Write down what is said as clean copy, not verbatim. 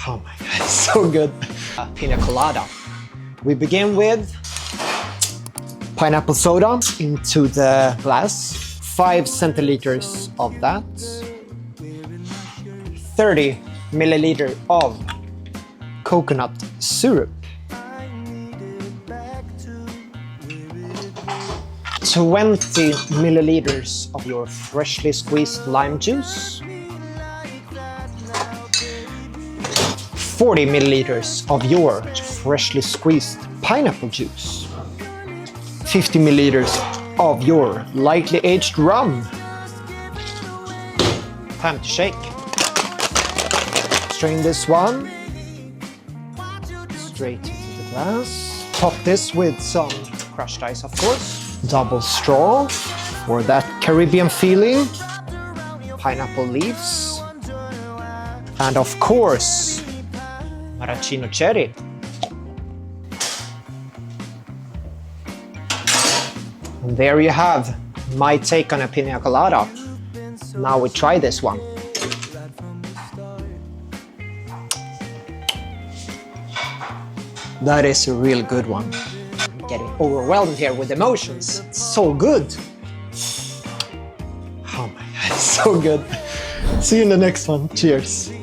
Oh my god, so good. Piña Colada. We begin with pineapple soda into the glass. 5 centiliters of that. 30 milliliters of coconut syrup. 20 milliliters of your freshly squeezed lime juice. 40 milliliters of your freshly squeezed pineapple juice. 50 milliliters of your lightly aged rum. Time to shake. Strain this one straight into the glass. Top this with some crushed ice, of course. Double straw for that Caribbean feeling. Pineapple leaves. And of course, maraschino cherry. And there you have my take on a piña colada. Now we try this one. That is a real good one. I'm getting overwhelmed here with emotions. It's so good. Oh my god, it's so good. See you in the next one. Cheers.